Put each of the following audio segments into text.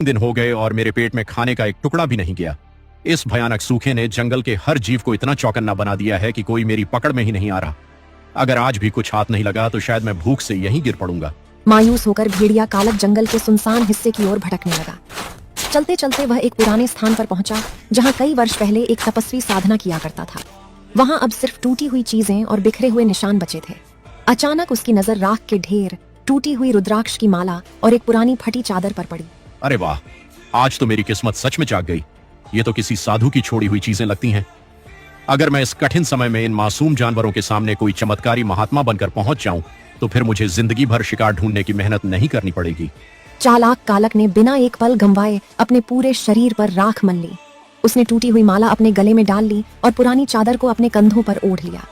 दिन हो गए और मेरे पेट में खाने का एक टुकड़ा भी नहीं गया। इस भयानक सूखे ने जंगल के हर जीव को इतना चौकन्ना बना दिया है कि कोई मेरी पकड़ में ही नहीं आ रहा। अगर आज भी कुछ हाथ नहीं लगा तो शायद मैं भूख से यहीं गिर पड़ूंगा। मायूस होकर भेड़िया कालक जंगल के सुनसान हिस्से की ओर भटकने लगा। चलते चलते वह एक पुराने स्थान पर पहुंचा जहां कई वर्ष पहले एक तपस्वी साधना किया करता था। वहां अब सिर्फ टूटी हुई चीजें और बिखरे हुए निशान बचे थे। अचानक उसकी नजर राख के ढेर, टूटी हुई रुद्राक्ष की माला और एक पुरानी फटी चादर पर पड़ी। अरे वाह, आज तो मेरी किस्मत सच में जाग गई। ये तो किसी साधु की छोड़ी हुई चीजें लगती हैं। अगर मैं इस कठिन समय में इन मासूम जानवरों के सामने कोई चमत्कारी महात्मा बनकर पहुंच जाऊं तो फिर मुझे जिंदगी भर शिकार ढूंढने की मेहनत नहीं करनी पड़ेगी। चालाक कालक ने बिना एक पल गंवाए अपने पूरे शरीर पर राख मल ली। उसने टूटी हुई माला अपने गले में डाल ली और पुरानी चादर को अपने कंधों पर ओढ़ लिया।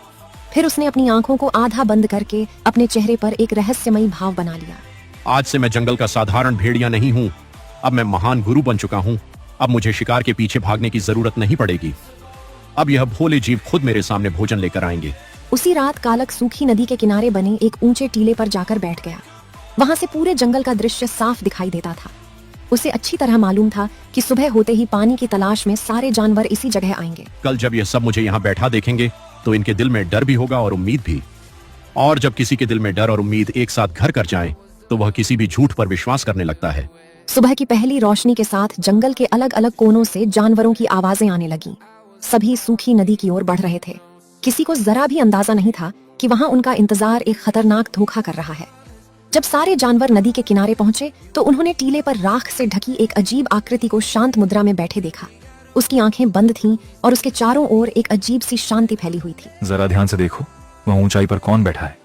फिर उसने अपनी आंखों को आधा बंद करके अपने चेहरे पर एक रहस्यमयी भाव बना लिया। आज से मैं जंगल का साधारण भेड़िया नहीं हूँ, अब मैं महान गुरु बन चुका हूँ। अब मुझे शिकार के पीछे भागने की जरूरत नहीं पड़ेगी। अब यह भोले जीव खुद मेरे सामने भोजन लेकर आएंगे। उसी रात कालक सूखी नदी के किनारे बने एक ऊंचे टीले पर जाकर बैठ गया। वहां से पूरे जंगल का दृश्य साफ दिखाई देता था। उसे अच्छी तरह मालूम था कि सुबह होते ही पानी की तलाश में सारे जानवर इसी जगह आएंगे। कल जब यह सब मुझे यहाँ बैठा देखेंगे तो इनके दिल में डर भी होगा और उम्मीद भी। और जब किसी के दिल में डर और उम्मीद एक साथ घर कर जाएं, तो वह किसी भी झूठ पर विश्वास करने लगता है। सुबह की पहली रोशनी के साथ जंगल के अलग अलग कोनों से जानवरों की आवाजें आने लगीं। सभी सूखी नदी की ओर बढ़ रहे थे। किसी को जरा भी अंदाजा नहीं था कि वहां उनका इंतजार एक खतरनाक धोखा कर रहा है। जब सारे जानवर नदी के किनारे पहुंचे तो उन्होंने टीले पर राख से ढकी एक अजीब आकृति को शांत मुद्रा में बैठे देखा। उसकी आंखें बंद थीं और उसके चारों ओर एक अजीब सी शांति फैली हुई थी। जरा ध्यान से देखो, वह ऊंचाई पर कौन बैठा है।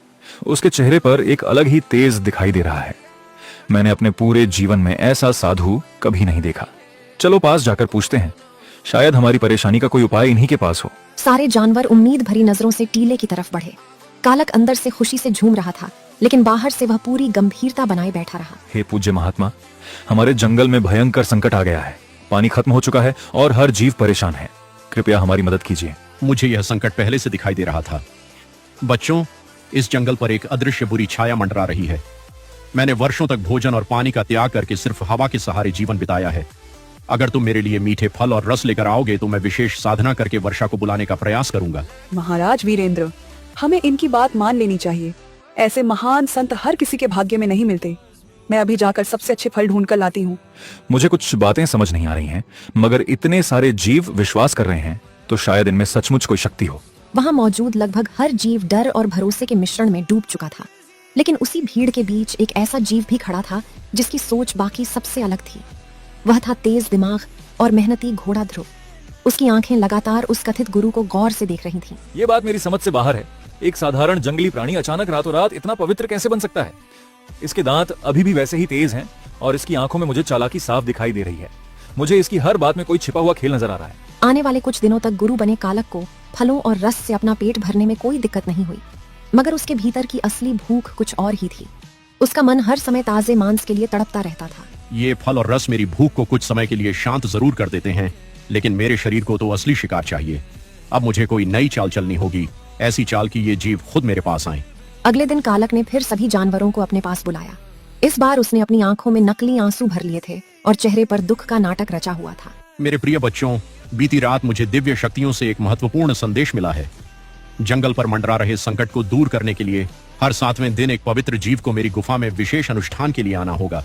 उसके चेहरे पर एक अलग ही तेज दिखाई दे रहा है। मैंने अपने पूरे जीवन में ऐसा साधु कभी नहीं देखा। चलो पास जाकर पूछते हैं, शायद हमारी परेशानी का कोई उपाय इन्हीं के पास हो। सारे जानवर उम्मीद भरी नजरों से टीले की तरफ बढ़े। कालक अंदर से खुशी से झूम रहा था, लेकिन बाहर से वह पूरी गंभीरता बनाए बैठा रहा। हे पूज्य महात्मा, हमारे जंगल में भयंकर संकट आ गया है। पानी खत्म हो चुका है और हर जीव परेशान है। कृपया हमारी मदद कीजिए। मुझे यह संकट पहले से दिखाई दे रहा था। बच्चों, इस जंगल पर एक अदृश्य बुरी छाया मंडरा रही है। मैंने वर्षों तक भोजन और पानी का त्याग करके सिर्फ हवा के सहारे जीवन बिताया है। अगर तुम मेरे लिए मीठे फल और रस लेकर आओगे तो मैं विशेष साधना करके वर्षा को बुलाने का प्रयास करूंगा। महाराज वीरेंद्र, हमें इनकी बात मान लेनी चाहिए। ऐसे महान संत हर किसी के भाग्य में नहीं मिलते। मैं अभी जाकर सबसे अच्छे फल ढूंढ कर लाती हूँ। मुझे कुछ बातें समझ नहीं आ रही हैं, मगर इतने सारे जीव विश्वास कर रहे हैं तो शायद इनमें सचमुच कोई शक्ति हो। वहां मौजूद लगभग हर जीव डर और भरोसे के मिश्रण में डूब चुका था। लेकिन उसी भीड़ के बीच एक ऐसा जीव भी खड़ा था जिसकी सोच बाकी सबसे अलग थी। वह था तेज दिमाग और मेहनती घोड़ा ध्रुव। उसकी आंखें लगातार उस कथित गुरु को गौर से देख रही थीं। ये बात मेरी समझ से बाहर है। एक साधारण जंगली प्राणी अचानक रातों रात इतना पवित्र कैसे बन सकता है? इसके दांत अभी भी वैसे ही तेज हैं और इसकी आंखों में मुझे चालाकी साफ दिखाई दे रही है। मुझे इसकी हर बात में कोई छिपा हुआ खेल नजर आ रहा है। आने वाले कुछ दिनों तक गुरु बने कालक को फलों और रस से अपना पेट भरने में कोई दिक्कत नहीं हुई, मगर उसके भीतर की असली भूख कुछ और ही थी। उसका मन हर समय ताजे मांस के लिए तड़पता रहता था। ये फल और रस मेरी भूख को कुछ समय के लिए शांत जरूर कर देते हैं, लेकिन मेरे शरीर को तो असली शिकार चाहिए। अब मुझे कोई नई चाल चलनी होगी, ऐसी चाल कि ये जीव खुद मेरे पास आए। अगले दिन कालक ने फिर सभी जानवरों को अपने पास बुलाया। इस बार उसने अपनी आंखों में नकली आंसू भर लिए थे और चेहरे पर दुख का नाटक रचा हुआ था। मेरे प्रिय बच्चों, बीती रात मुझे दिव्य शक्तियों से एक महत्वपूर्ण संदेश मिला है। जंगल पर मंडरा रहे संकट को दूर करने के लिए हर 7वें दिन एक पवित्र जीव को मेरी गुफा में विशेष अनुष्ठान के लिए आना होगा।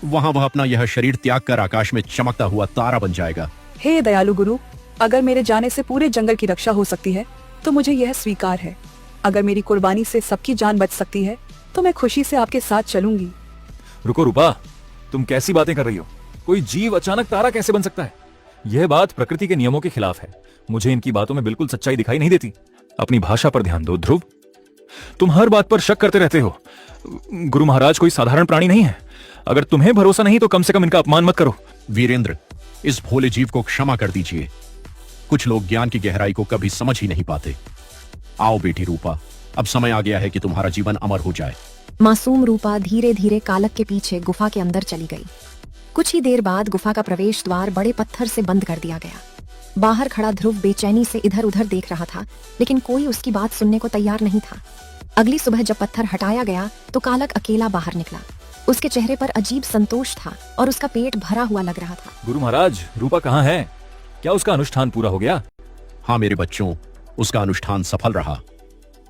वहां वह अपना यह शरीर त्याग कर आकाश में चमकता हुआ तारा बन जाएगा। हे दयालु गुरु, अगर मेरे जाने से पूरे जंगल की रक्षा हो सकती है तो मुझे यह स्वीकार है। अगर मेरी कुर्बानी से सबकी जान बच सकती है तो मैं खुशी से आपके साथ चलूंगी। रुको रूपा, तुम कैसी बातें कर रही हो? कोई जीव अचानक तारा कैसे बन सकता है? यह बात प्रकृति के नियमों के खिलाफ है। मुझे इनकी बातों में बिल्कुल सच्चाई दिखाई नहीं देती। अपनी भाषा पर ध्यान दो ध्रुव। तुम हर बात पर शक करते रहते हो। गुरु महाराज कोई साधारण प्राणी नहीं है। अगर तुम्हें भरोसा नहीं तो कम से कम इनका अपमान मत करो। वीरेंद्र, इस भोले जीव को क्षमा कर दीजिए। कुछ लोग ज्ञान की गहराई को कभी समझ ही नहीं पाते। आओ बेटी रूपा, अब समय आ गया है कि तुम्हारा जीवन अमर हो जाए। मासूम रूपा धीरे धीरे कालक के पीछे गुफा के अंदर चली गई। कुछ ही देर बाद गुफा का प्रवेश द्वार बड़े पत्थर से बंद कर दिया गया। बाहर खड़ा ध्रुव बेचैनी से इधर उधर देख रहा था, लेकिन कोई उसकी बात सुनने को तैयार नहीं था। अगली सुबह जब पत्थर हटाया गया तो कालक अकेला बाहर निकला। उसके चेहरे पर अजीब संतोष था और उसका पेट भरा हुआ लग रहा था। गुरु महाराज, रूपा कहाँ है? क्या उसका अनुष्ठान पूरा हो गया? हाँ मेरे बच्चों, उसका अनुष्ठान सफल रहा।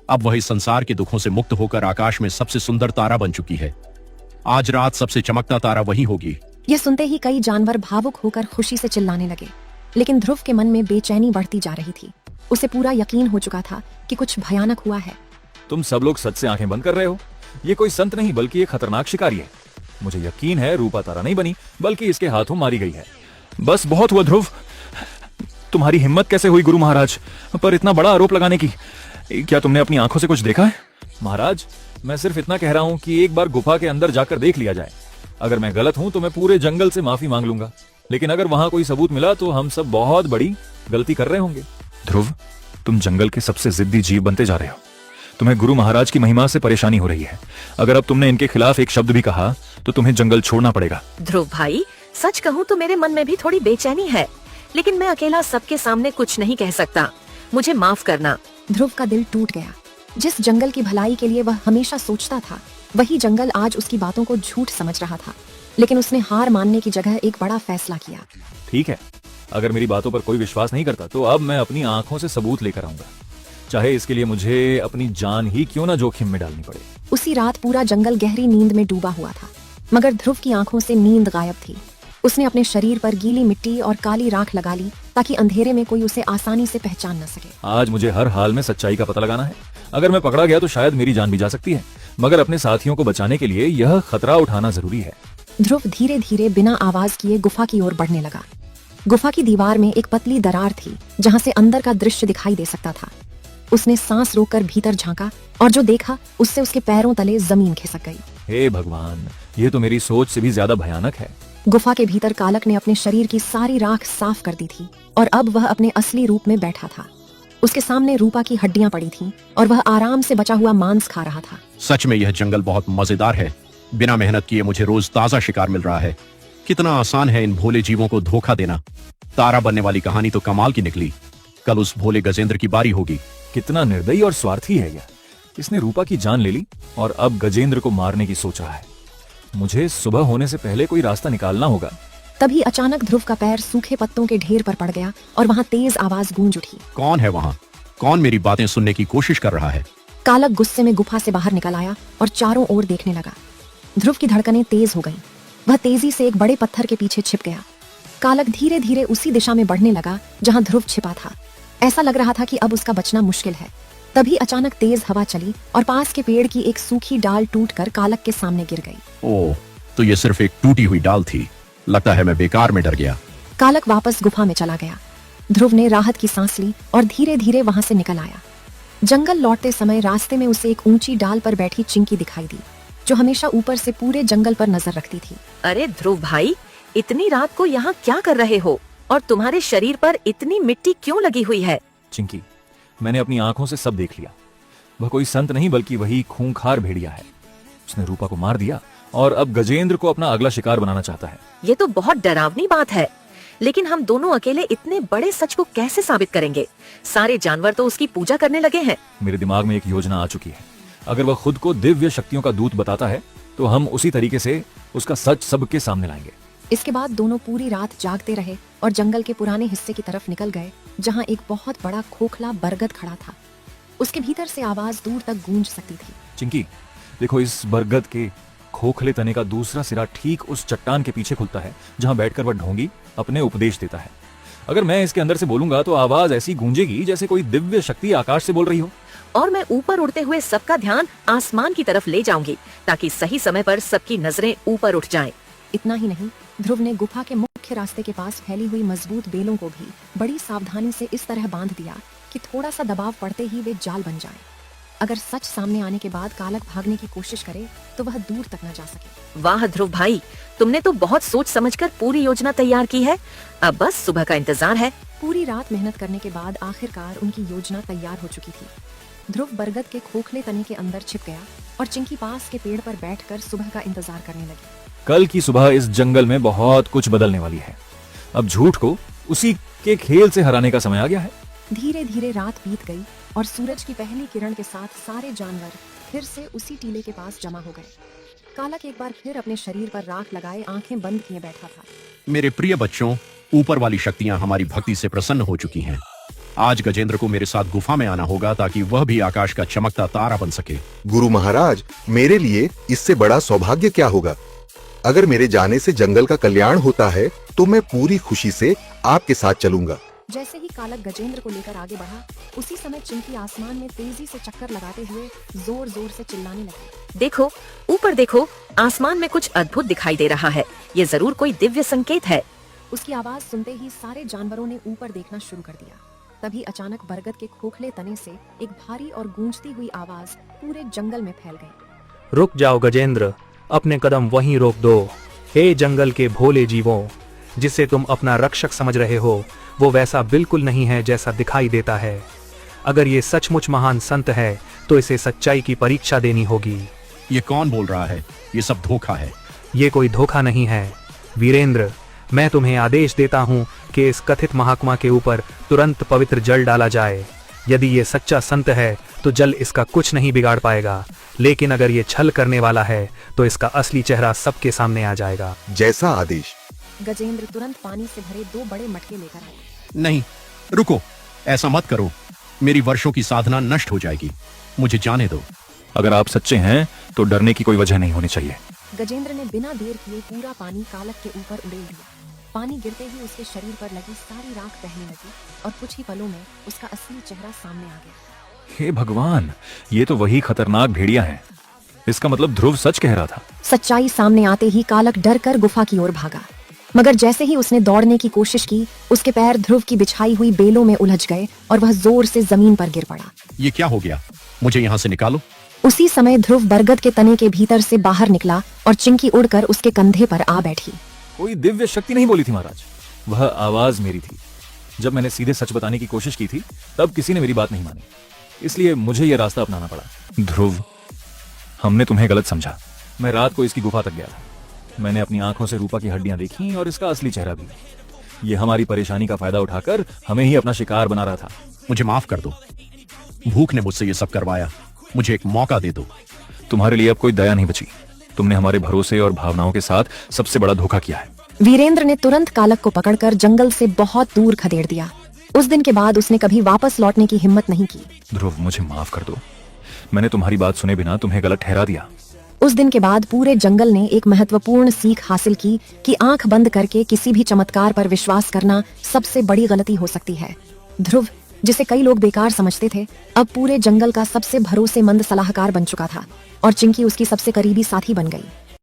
अब वह इस संसार के दुखों से मुक्त होकर आकाश में सबसे सुंदर तारा बन चुकी है। आज रात सबसे चमकता तारा वही होगी। यह सुनते ही कई जानवर भावुक होकर खुशी से चिल्लाने लगे, लेकिन ध्रुव के मन में बेचैनी बढ़ती जा रही थी। उसे पूरा यकीन हो चुका था कि कुछ भयानक हुआ है। तुम सब लोग सच से आंखें बंद कर रहे हो। ये कोई संत नहीं बल्कि एक खतरनाक शिकारी है। मुझे यकीन है रूपा तारा नहीं बनी बल्कि इसके हाथों मारी गई है। बस बहुत हुआ ध्रुव। तुम्हारी हिम्मत कैसे हुई गुरु महाराज पर इतना बड़ा आरोप लगाने की? क्या तुमने अपनी आंखों से कुछ देखा है? महाराज, मैं सिर्फ इतना कह रहा हूं कि एक बार गुफा के अंदर जाकर देख लिया जाए। अगर मैं गलत हूं तो मैं पूरे जंगल से माफी मांग लूंगा, लेकिन अगर वहां कोई सबूत मिला तो हम सब बहुत बड़ी गलती कर रहे होंगे। ध्रुव, तुम जंगल के सबसे जिद्दी जीव बनते जा रहे हो। तुम्हें गुरु महाराज की महिमा से परेशानी हो रही है। अगर अब तुमने इनके खिलाफ एक शब्द भी कहा तो तुम्हें जंगल छोड़ना पड़ेगा। ध्रुव भाई, सच कहूँ तो मेरे मन में भी थोड़ी बेचैनी है, लेकिन मैं अकेला सबके सामने कुछ नहीं कह सकता। मुझे माफ करना। ध्रुव का दिल टूट गया। जिस जंगल की भलाई के लिए वह हमेशा सोचता था, वही जंगल आज उसकी बातों को झूठ समझ रहा था। लेकिन उसने हार मानने की जगह एक बड़ा फैसला किया। ठीक है, अगर मेरी बातों पर कोई विश्वास नहीं करता तो अब मैं अपनी आंखों से सबूत लेकर आऊंगा, चाहे इसके लिए मुझे अपनी जान ही क्यों ना जोखिम में डालनी पड़े। उसी रात पूरा जंगल गहरी नींद में डूबा हुआ था, मगर ध्रुव की आंखों से नींद गायब थी। उसने अपने शरीर पर गीली मिट्टी और काली राख लगा ली ताकि अंधेरे में कोई उसे आसानी से पहचान न सके। आज मुझे हर हाल में सच्चाई का पता लगाना है। अगर मैं पकड़ा गया तो शायद मेरी जान भी जा सकती है, मगर अपने साथियों को बचाने के लिए यह खतरा उठाना जरूरी है। ध्रुव धीरे धीरे बिना आवाज किए गुफा की ओर बढ़ने लगा। गुफा की दीवार में एक पतली दरार थी जहां से अंदर का दृश्य दिखाई दे सकता था। उसने सांस रोककर भीतर झांका और जो देखा उससे उसके पैरों तले जमीन खिसक गई। हे भगवान, ये तो मेरी सोच से भी ज्यादा भयानक है। गुफा के भीतर कालक ने अपने शरीर की सारी राख साफ कर दी थी और अब वह अपने असली रूप में बैठा था। उसके सामने रूपा की हड्डियां पड़ी थीं और वह आराम से बचा हुआ मांस खा रहा था। सच में यह जंगल बहुत मजेदार है। बिना मेहनत किए मुझे रोज ताजा शिकार मिल रहा है। कितना आसान है इन भोले जीवों को धोखा देना। तारा बनने वाली कहानी तो कमाल की निकली। कल उस भोले गजेंद्र की बारी होगी। कितना निर्दयी और स्वार्थी है यह। इसने रूपा की जान ले ली और अब गजेंद्र को मारने की सोच रहा है। मुझे सुबह होने से पहले कोई रास्ता निकालना होगा। तभी अचानक ध्रुव का पैर सूखे पत्तों के ढेर पर पड़ गया और वहां तेज आवाज गूंज उठी। कौन है वहां? कौन मेरी बातें सुनने की कोशिश कर रहा है? कालक गुस्से में गुफा से बाहर निकल आया और चारों ओर देखने लगा। ध्रुव की धड़कनें तेज हो गईं। वह तेजी से एक बड़े पत्थर के पीछे छिप गया। कालक धीरे धीरे उसी दिशा में बढ़ने लगा जहां ध्रुव छिपा था। ऐसा लग रहा था कि अब उसका बचना मुश्किल है। तभी अचानक तेज हवा चली और पास के पेड़ की एक सूखी डाल टूटकर कालक के सामने गिर गई। ओह, तो ये सिर्फ एक टूटी हुई डाल थी। लगता है मैं बेकार में डर गया। कालक वापस गुफा में चला गया। ध्रुव ने राहत की सांस ली और धीरे धीरे वहां से निकल आया। जंगल लौटते समय रास्ते में उसे एक ऊंची डाल पर बैठी चिंकी दिखाई दी, जो हमेशा ऊपर से पूरे जंगल पर नजर रखती थी। अरे ध्रुव भाई, इतनी रात को यहाँ क्या कर रहे हो और तुम्हारे शरीर पर इतनी मिट्टी क्यों लगी हुई है? चिंकी, मैंने अपनी आंखों से सब देख लिया। वह कोई संत नहीं बल्कि वही खूंखार भेड़िया है। उसने रूपा को मार दिया और अब गजेंद्र को अपना अगला शिकार बनाना चाहता है। ये तो बहुत डरावनी बात है, लेकिन हम दोनों अकेले इतने बड़े सच को कैसे साबित करेंगे? सारे जानवर तो उसकी पूजा करने लगे हैं। मेरे दिमाग में एक योजना आ चुकी है। अगर वह खुद को दिव्य शक्तियों का दूत बताता है तो हम उसी तरीके से उसका सच सबके सामने लाएंगे। इसके बाद दोनों पूरी रात जागते रहे और जंगल के पुराने हिस्से की तरफ निकल गए, जहां एक बहुत बड़ा खोखला बरगद खड़ा था। उसके भीतर से आवाज दूर तक गूंज सकती थी। चिंकी, देखो, इस बरगद के खोखले तने का दूसरा सिरा ठीक उस चट्टान के पीछे खुलता है जहां बैठकर वह ढोंगी अपने उपदेश देता है। अगर मैं इसके अंदर से बोलूंगा तो आवाज ऐसी गूंजेगी जैसे कोई दिव्य शक्ति आकाश से बोल रही हो। और मैं ऊपर उड़ते हुए सबका ध्यान आसमान की तरफ ले जाऊंगी ताकि सही समय पर सबकी नजरें ऊपर उठ जाएं। इतना ही नहीं, ध्रुव ने गुफा के मुख्य रास्ते के पास फैली हुई मजबूत बेलों को भी बड़ी सावधानी से इस तरह बांध दिया कि थोड़ा सा दबाव पड़ते ही वे जाल बन जाएं। अगर सच सामने आने के बाद कालक भागने की कोशिश करे तो वह दूर तक न जा सके। वाह ध्रुव भाई, तुमने तो बहुत सोच समझकर पूरी योजना तैयार की है। अब बस सुबह का इंतजार है। पूरी रात मेहनत करने के बाद आखिरकार उनकी योजना तैयार हो चुकी थी। ध्रुव बरगद के खोखले तने के अंदर छिप गया और चिंकी पास के पेड़ पर बैठकर सुबह का इंतजार करने लगी। कल की सुबह इस जंगल में बहुत कुछ बदलने वाली है। अब झूठ को उसी के खेल से हराने का समय आ गया है। धीरे धीरे रात बीत गई और सूरज की पहली किरण के साथ सारे जानवर फिर से उसी टीले के पास जमा हो गए। कालक एक बार फिर अपने शरीर पर राख लगाए आंखें बंद किए बैठा था। मेरे प्रिय बच्चों, ऊपर वाली शक्तियां हमारी भक्ति से प्रसन्न हो चुकी हैं। आज गजेंद्र को मेरे साथ गुफा में आना होगा ताकि वह भी आकाश का चमकता तारा बन सके। गुरु महाराज, मेरे लिए इससे बड़ा सौभाग्य क्या होगा। अगर मेरे जाने से जंगल का कल्याण होता है तो मैं पूरी खुशी से आपके साथ चलूंगा। जैसे ही कालक गजेंद्र को लेकर आगे बढ़ा, उसी समय चिंकी आसमान में तेजी से चक्कर लगाते हुए जोर जोर से चिल्लाने लगी। देखो, ऊपर देखो, आसमान में कुछ अद्भुत दिखाई दे रहा है। ये जरूर कोई दिव्य संकेत है। उसकी आवाज सुनते ही सारे जानवरों ने ऊपर देखना शुरू कर दिया। तभी अचानक बरगद के खोखले तने से एक भारी और गूंजती हुई आवाज पूरे जंगल में फैल गई। रुक जाओ गजेंद्र, अपने कदम वहीं रोक दो। हे जंगल के भोले जीवों, जिसे तुम अपना रक्षक समझ रहे हो वो वैसा बिल्कुल नहीं है जैसा दिखाई देता है। अगर ये सचमुच महान संत है तो इसे सच्चाई की परीक्षा देनी होगी। ये कौन बोल रहा है? ये सब धोखा है। ये कोई धोखा नहीं है वीरेंद्र। मैं तुम्हें आदेश देता हूँ कि इस कथित महात्मा के ऊपर तुरंत पवित्र जल डाला जाए। यदि ये सच्चा संत है तो जल इसका कुछ नहीं बिगाड़ पाएगा, लेकिन अगर ये छल करने वाला है तो इसका असली चेहरा सबके सामने आ जाएगा। जैसा आदेश। गजेंद्र तुरंत पानी से भरे 2 बड़े मटके लेकर आए। नहीं, रुको, ऐसा मत करो। मेरी वर्षों की साधना नष्ट हो जाएगी। मुझे जाने दो। अगर आप सच्चे हैं तो डरने की कोई वजह नहीं होनी चाहिए। गजेंद्र ने बिना देर किए पूरा पानी कालक के ऊपर उड़ेल दिया। पानी गिरते ही उसके शरीर पर लगी सारी राख बहने लगी और कुछ ही पलों में उसका असली चेहरा सामने आ गया। हे भगवान, ये तो वही खतरनाक भेड़िया है। इसका मतलब ध्रुव सच कह रहा था। सच्चाई सामने आते ही कालक डर कर गुफा की ओर भागा, मगर जैसे ही उसने दौड़ने की कोशिश की, उसके पैर ध्रुव की बिछाई हुई बेलों में उलझ गए और वह जोर से जमीन पर गिर पड़ा। ये क्या हो गया? मुझे यहाँ से निकालो। उसी समय ध्रुव बरगद के तने के भीतर से बाहर निकला और चिंकी उड़कर उसके कंधे पर आ बैठी। कोई दिव्य शक्ति नहीं बोली थी महाराज, वह आवाज मेरी थी। जब मैंने सीधे सच बताने की कोशिश की थी तब किसी ने मेरी बात नहीं मानी, इसलिए मुझे यह रास्ता अपनाना पड़ा। ध्रुव, हमने तुम्हें गलत समझा। मैं रात को इसकी गुफा तक गया था। मैंने अपनी आंखों से रूपा की हड्डियां देखी और इसका असली चेहरा भी। ये हमारी परेशानी का फायदा उठाकर हमें ही अपना शिकार बना रहा था। मुझे माफ कर दो। भूख ने मुझसे ये सब करवाया। मुझे एक मौका दे दो। तुम्हारे लिए अब कोई दया नहीं बची। तुमने हमारे भरोसे और भावनाओं के साथ सबसे बड़ा धोखा किया है। वीरेंद्र ने तुरंत कालक को पकड़कर जंगल से बहुत दूर खदेड़ दिया। उस दिन के बाद उसने कभी वापस लौटने की हिम्मत नहीं की। ध्रुव, मुझे माफ कर दो। मैंने तुम्हारी बात सुने बिना तुम्हें गलत ठहरा दिया। उस दिन के बाद पूरे जंगल ने एक महत्वपूर्ण सीख हासिल की कि आंख बंद करके किसी भी चमत्कार पर विश्वास करना सबसे बड़ी गलती हो सकती है। ध्रुव, जिसे कई लोग बेकार समझते थे, अब पूरे जंगल का सबसे भरोसेमंद सलाहकार बन चुका था और चिंकी उसकी सबसे करीबी साथी बन गई।